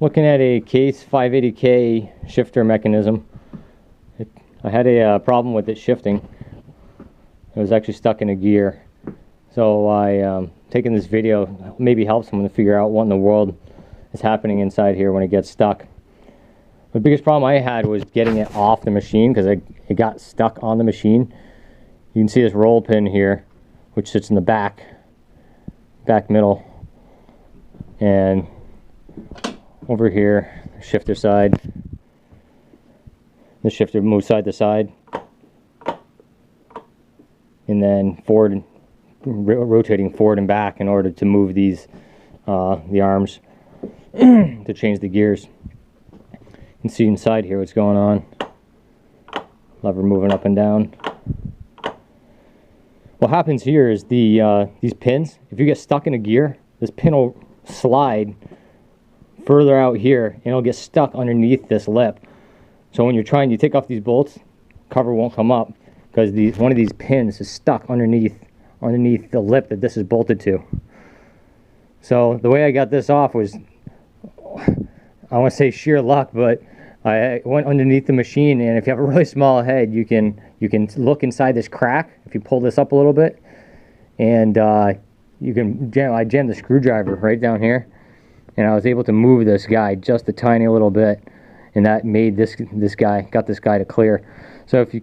Looking at a Case 580K shifter mechanism. I had a problem with it shifting. It was actually stuck in a gear. So I taking this video maybe helps someone to figure out what in the world is happening inside here when it gets stuck. The biggest problem I had was getting it off the machine because it got stuck on the machine. You can see this roll pin here, which sits in the back middle, and over here, shifter side. The shifter moves side to side, and then forward, rotating forward and back in order to move these the arms to change the gears. You can see inside here what's going on. Lever moving up and down. What happens here is these pins, if you get stuck in a gear, this pin will slide further out here and it'll get stuck underneath this lip. So when you're trying to take off these bolts, cover won't come up because one of these pins is stuck underneath the lip that this is bolted to. So the way I got this off was, I want to say sheer luck, but I went underneath the machine, and if you have a really small head, you can look inside this crack. If you pull this up a little bit, and you can I jammed the screwdriver right down here, and I was able to move this guy just a tiny little bit, and that made got this guy to clear. So if you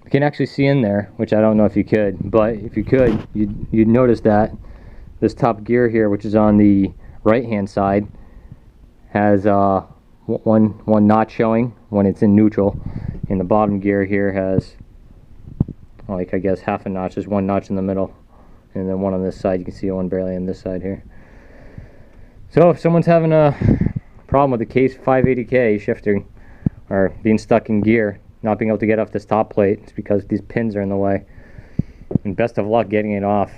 can actually see in there, which I don't know if you could, but if you could, you'd notice that this top gear here, which is on the right hand side, has one notch showing when it's in neutral, and the bottom gear here has, like, I guess half a notch. There's one notch in the middle, and then one on this side. You can see one barely on this side here. So if someone's having a problem with the Case 580K shifting or being stuck in gear, not being able to get off this top plate, it's because these pins are in the way. And best of luck getting it off.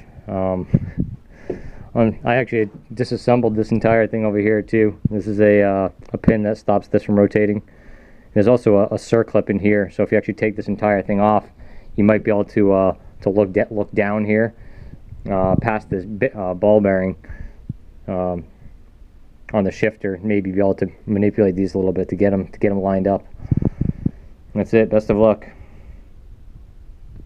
I actually disassembled this entire thing over here too. This is a pin that stops this from rotating. There's also a circlip in here, so if you actually take this entire thing off, you might be able to look down here past this ball bearing on the shifter. Maybe be able to manipulate these a little bit to get them lined up. That's it. Best of luck.